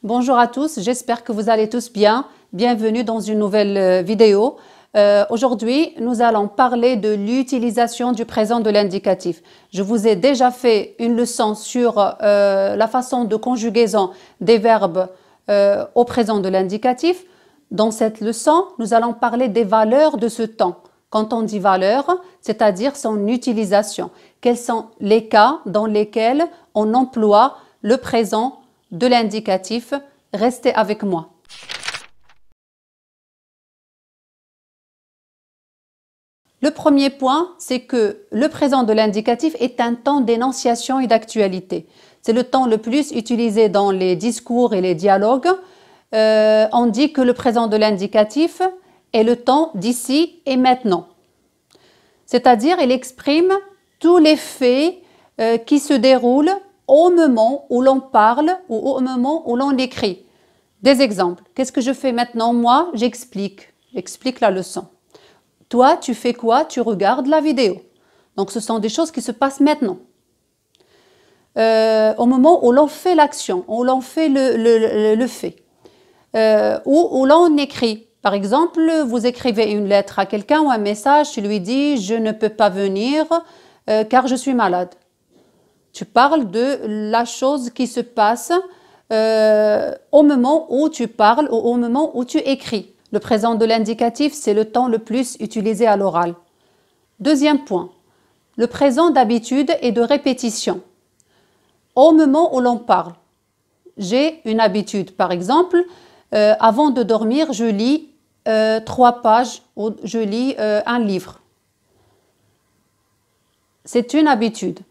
Bonjour à tous, j'espère que vous allez tous bien. Bienvenue dans une nouvelle vidéo. Aujourd'hui, nous allons parler de l'utilisation du présent de l'indicatif. Je vous ai déjà fait une leçon sur la façon de conjugaison des verbes au présent de l'indicatif. Dans cette leçon, nous allons parler des valeurs de ce temps. Quand on dit valeur, c'est-à-dire son utilisation. Quels sont les cas dans lesquels on emploie le présent de l'indicatif? Restez avec moi. Le premier point, c'est que le présent de l'indicatif est un temps d'énonciation et d'actualité. C'est le temps le plus utilisé dans les discours et les dialogues. On dit que le présent de l'indicatif est le temps d'ici et maintenant. C'est-à-dire, il exprime tous les faits qui se déroulent au moment où l'on parle ou au moment où l'on écrit. Des exemples. Qu'est-ce que je fais maintenant? Moi, j'explique. J'explique la leçon. Toi, tu fais quoi? Tu regardes la vidéo. Donc, ce sont des choses qui se passent maintenant. Au moment où l'on fait l'action, où l'on fait le fait. Où l'on écrit. Par exemple, vous écrivez une lettre à quelqu'un ou un message, tu lui dis « Je ne peux pas venir car je suis malade ». Tu parles de la chose qui se passe au moment où tu parles ou au moment où tu écris. Le présent de l'indicatif, c'est le temps le plus utilisé à l'oral. Deuxième point, le présent d'habitude et de répétition. Au moment où l'on parle, j'ai une habitude. Par exemple, avant de dormir, je lis 3 pages ou je lis un livre. C'est une habitude.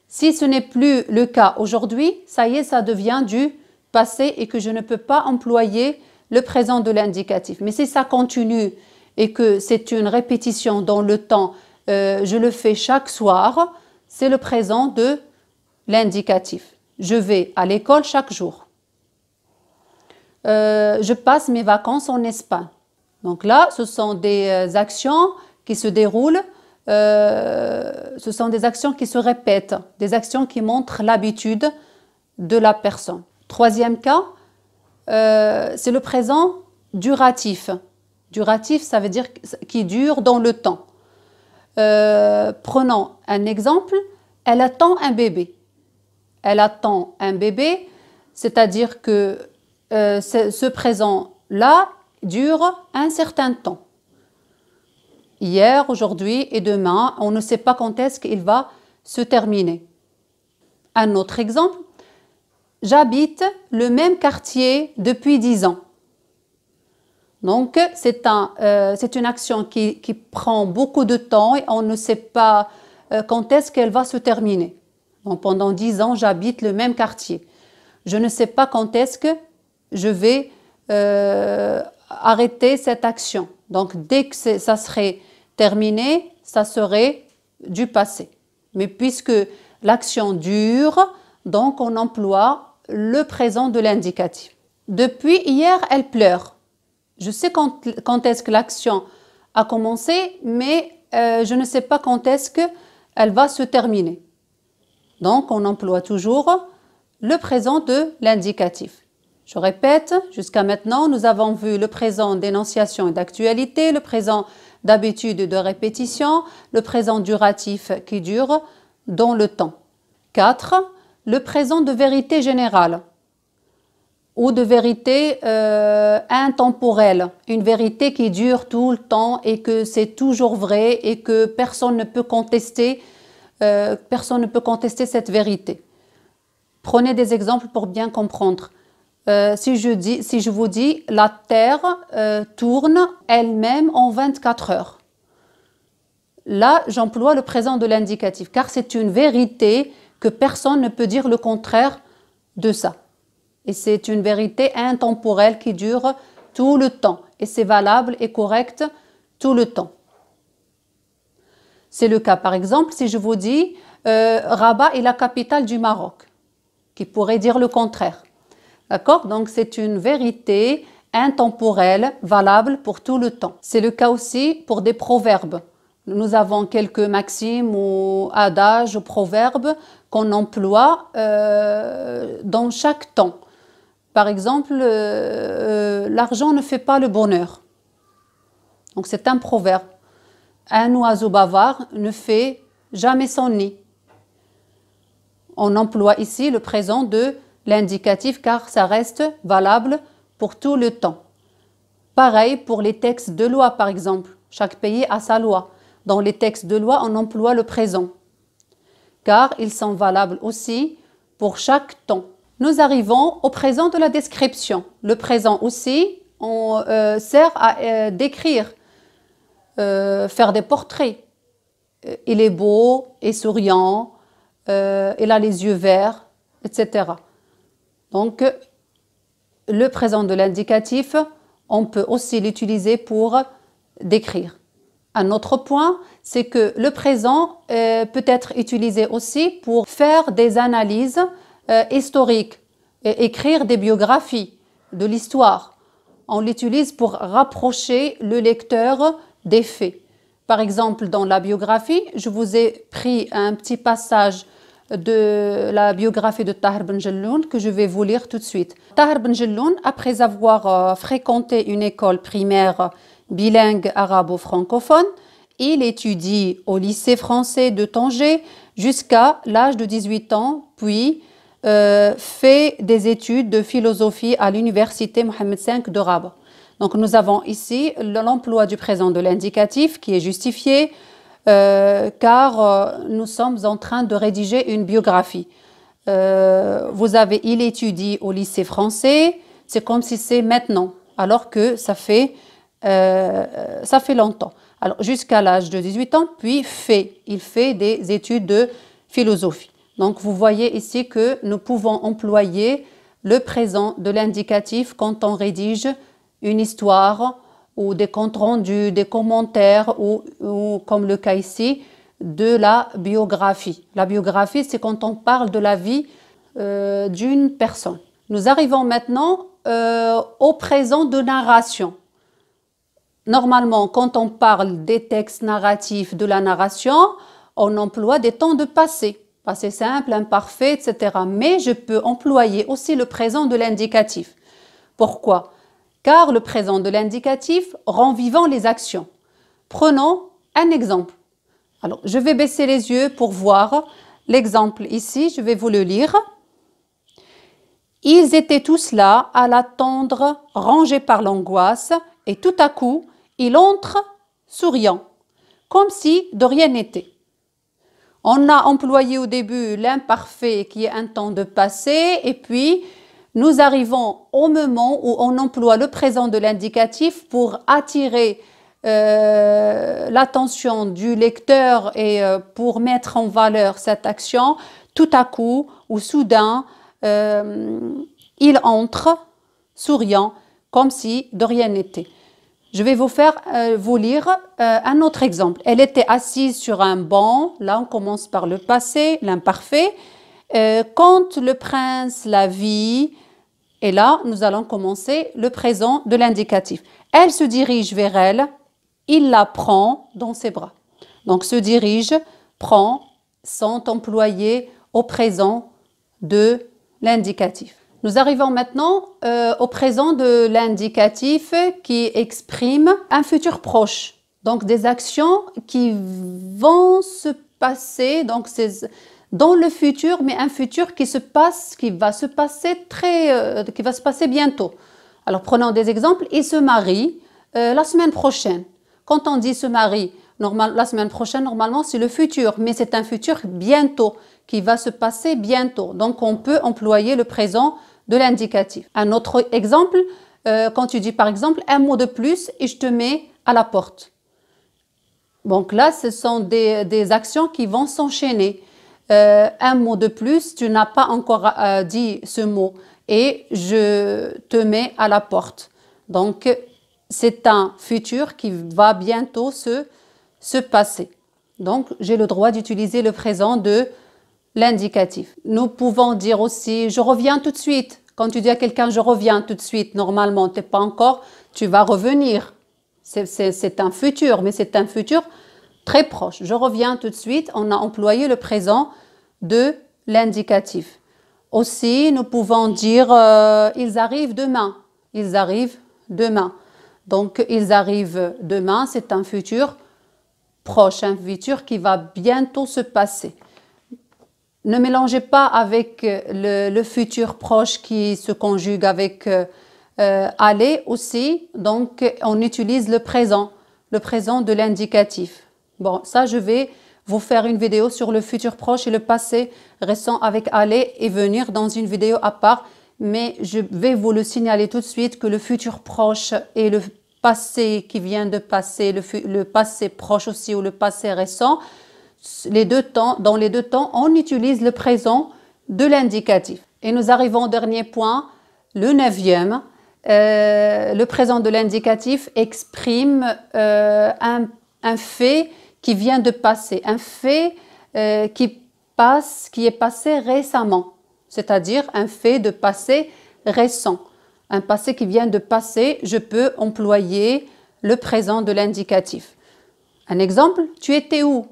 Si ce n'est plus le cas aujourd'hui, ça y est, ça devient du passé et que je ne peux pas employer le présent de l'indicatif. Mais si ça continue et que c'est une répétition dans le temps, je le fais chaque soir, c'est le présent de l'indicatif. Je vais à l'école chaque jour. Je passe mes vacances en Espagne. Donc là, ce sont des actions qui se déroulent. Ce sont des actions qui se répètent, des actions qui montrent l'habitude de la personne. Troisième cas, c'est le présent duratif. Duratif, ça veut dire qui dure dans le temps. Prenons un exemple, elle attend un bébé. Elle attend un bébé, c'est-à-dire que ce présent-là dure un certain temps. Hier, aujourd'hui et demain, on ne sait pas quand est-ce qu'il va se terminer. Un autre exemple, j'habite le même quartier depuis 10 ans. Donc, c'est une action qui prend beaucoup de temps et on ne sait pas quand est-ce qu'elle va se terminer. Donc, pendant 10 ans, j'habite le même quartier. Je ne sais pas quand est-ce que je vais arrêter cette action. Donc, dès que ça serait terminé, ça serait du passé. Mais puisque l'action dure, donc on emploie le présent de l'indicatif. Depuis hier, elle pleure. Je sais quand est-ce que l'action a commencé, mais je ne sais pas quand est-ce qu'elle va se terminer. Donc, on emploie toujours le présent de l'indicatif. Je répète, jusqu'à maintenant, nous avons vu le présent d'énonciation et d'actualité, le présent d'habitude et de répétition, le présent duratif qui dure dans le temps. 4. Le présent de vérité générale ou de vérité intemporelle, une vérité qui dure tout le temps et que c'est toujours vrai et que personne ne peut contester cette vérité. Prenez des exemples pour bien comprendre. Si je vous dis la Terre tourne elle-même en 24 heures. Là, j'emploie le présent de l'indicatif car c'est une vérité que personne ne peut dire le contraire de ça. Et c'est une vérité intemporelle qui dure tout le temps et c'est valable et correct tout le temps. C'est le cas par exemple si je vous dis Rabat est la capitale du Maroc, qui pourrait dire le contraire. D'accord? Donc, c'est une vérité intemporelle, valable pour tout le temps. C'est le cas aussi pour des proverbes. Nous avons quelques maximes ou adages ou proverbes qu'on emploie dans chaque temps. Par exemple, l'argent ne fait pas le bonheur. Donc c'est un proverbe. Un oiseau bavard ne fait jamais son nid. On emploie ici le présent de l'indicatif car ça reste valable pour tout le temps. Pareil pour les textes de loi par exemple. Chaque pays a sa loi. Dans les textes de loi, on emploie le présent car ils sont valables aussi pour chaque temps. Nous arrivons au présent de la description. Le présent aussi, on sert à décrire, faire des portraits. Il est beau et souriant, il a les yeux verts, etc. Donc, le présent de l'indicatif, on peut aussi l'utiliser pour décrire. Un autre point, c'est que le présent peut être utilisé aussi pour faire des analyses historiques, et écrire des biographies de l'histoire. On l'utilise pour rapprocher le lecteur des faits. Par exemple, dans la biographie, je vous ai pris un petit passage de la biographie de Tahir Ben Jelloun que je vais vous lire tout de suite. Tahir Ben Jelloun, après avoir fréquenté une école primaire bilingue arabo-francophone, il étudie au lycée français de Tanger jusqu'à l'âge de 18 ans, puis fait des études de philosophie à l'université Mohammed V de Rabat. Donc nous avons ici l'emploi du présent de l'indicatif qui est justifié car nous sommes en train de rédiger une biographie. Il étudie au lycée français, c'est comme si c'est maintenant, alors que ça fait longtemps. Alors jusqu'à l'âge de 18 ans, puis il fait des études de philosophie. Donc vous voyez ici que nous pouvons employer le présent de l'indicatif quand on rédige une histoire ou des comptes rendus, des commentaires ou comme le cas ici, de la biographie. La biographie, c'est quand on parle de la vie d'une personne. Nous arrivons maintenant au présent de narration. Normalement, quand on parle des textes narratifs de la narration, on emploie des temps de passé. Passé simple, imparfait, etc. Mais je peux employer aussi le présent de l'indicatif. Pourquoi? Car le présent de l'indicatif rend vivant les actions. Prenons un exemple. Alors, je vais baisser les yeux pour voir l'exemple ici. Je vais vous le lire. Ils étaient tous là à l'attendre, rangés par l'angoisse, et tout à coup, il entre souriant, comme si de rien n'était. On a employé au début l'imparfait qui est un temps de passé et puis nous arrivons au moment où on emploie le présent de l'indicatif pour attirer l'attention du lecteur et pour mettre en valeur cette action. Tout à coup ou soudain, il entre souriant comme si de rien n'était. Je vais vous lire un autre exemple. Elle était assise sur un banc. Là, on commence par le passé, l'imparfait. Quand le prince la vit, et là, nous allons commencer le présent de l'indicatif. Elle se dirige vers elle. Il la prend dans ses bras. Donc, se dirige, prend, sont employés au présent de l'indicatif. Nous arrivons maintenant au présent de l'indicatif qui exprime un futur proche. Donc des actions qui vont se passer, donc c'est dans le futur, mais un futur qui va se passer bientôt. Alors prenons des exemples. Il se marie la semaine prochaine. Quand on dit se marie, la semaine prochaine, normalement, c'est le futur, mais c'est un futur bientôt, qui va se passer bientôt. Donc, on peut employer le présent de l'indicatif. Un autre exemple, quand tu dis par exemple un mot de plus et je te mets à la porte. Donc là, ce sont des actions qui vont s'enchaîner. Un mot de plus, tu n'as pas encore dit ce mot et je te mets à la porte. Donc, c'est un futur qui va bientôt se passer. Donc, j'ai le droit d'utiliser le présent de l'indicatif. Nous pouvons dire aussi « je reviens tout de suite ». Quand tu dis à quelqu'un « je reviens tout de suite », normalement, tu n'es pas encore, tu vas revenir. C'est un futur, mais c'est un futur très proche. Je reviens tout de suite, on a employé le présent de l'indicatif. Aussi, nous pouvons dire ils arrivent demain. Ils arrivent demain. Donc, ils arrivent demain, c'est un futur proche, un futur qui va bientôt se passer. Ne mélangez pas avec le futur proche qui se conjugue avec aller aussi. Donc, on utilise le présent de l'indicatif. Bon, ça, je vais vous faire une vidéo sur le futur proche et le passé récent avec aller et venir dans une vidéo à part. Mais je vais vous le signaler tout de suite que le futur proche et le passé qui vient de passer, le passé proche aussi ou le passé récent, dans les deux temps, on utilise le présent de l'indicatif. Et nous arrivons au dernier point, le 9e. Le présent de l'indicatif exprime un fait qui vient de passer, un fait qui est passé récemment, c'est-à-dire un fait de passé récent. Un passé qui vient de passer, je peux employer le présent de l'indicatif. Un exemple, tu étais où?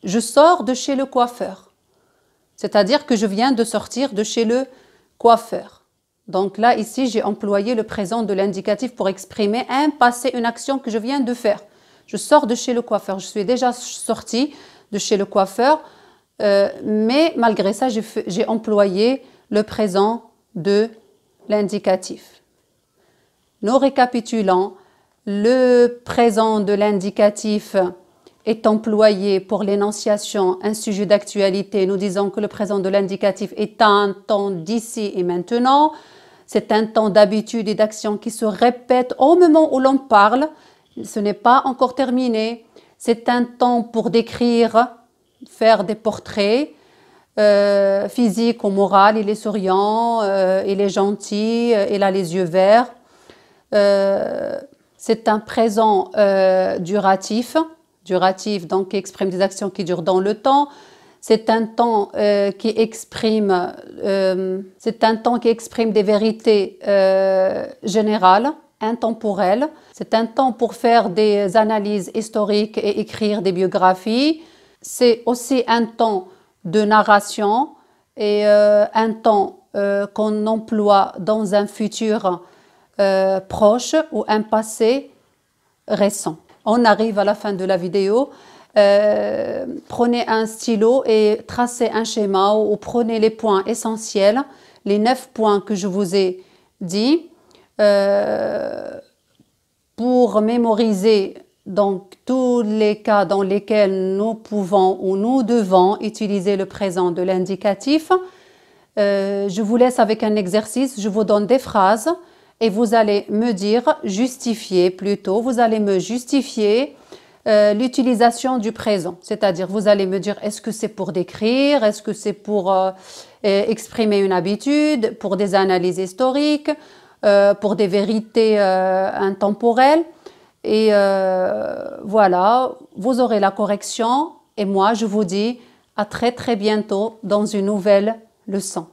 Je sors de chez le coiffeur. C'est-à-dire que je viens de sortir de chez le coiffeur. Donc là, ici, j'ai employé le présent de l'indicatif pour exprimer un passé, une action que je viens de faire. Je sors de chez le coiffeur. Je suis déjà sortie de chez le coiffeur, mais malgré ça, j'ai employé le présent de l'indicatif. Nous récapitulons. Le présent de l'indicatif est employé pour l'énonciation, un sujet d'actualité. Nous disons que le présent de l'indicatif est un temps d'ici et maintenant. C'est un temps d'habitude et d'action qui se répète au moment où l'on parle. Ce n'est pas encore terminé. C'est un temps pour décrire, faire des portraits physiques ou moraux. Il est souriant, il est gentil, il a les yeux verts. C'est un présent duratif donc qui exprime des actions qui durent dans le temps. C'est un temps qui exprime des vérités générales, intemporelles. C'est un temps pour faire des analyses historiques et écrire des biographies. C'est aussi un temps de narration et un temps qu'on emploie dans un futur proche ou un passé récent. On arrive à la fin de la vidéo. Prenez un stylo et tracez un schéma ou prenez les points essentiels, les 9 points que je vous ai dit, pour mémoriser donc tous les cas dans lesquels nous pouvons ou nous devons utiliser le présent de l'indicatif. Je vous laisse avec un exercice, je vous donne des phrases et vous allez me dire, vous allez me justifier l'utilisation du présent. C'est-à-dire, vous allez me dire, est-ce que c'est pour décrire, est-ce que c'est pour exprimer une habitude, pour des analyses historiques, pour des vérités intemporelles. Et voilà, vous aurez la correction. Et moi, je vous dis à très très bientôt dans une nouvelle leçon.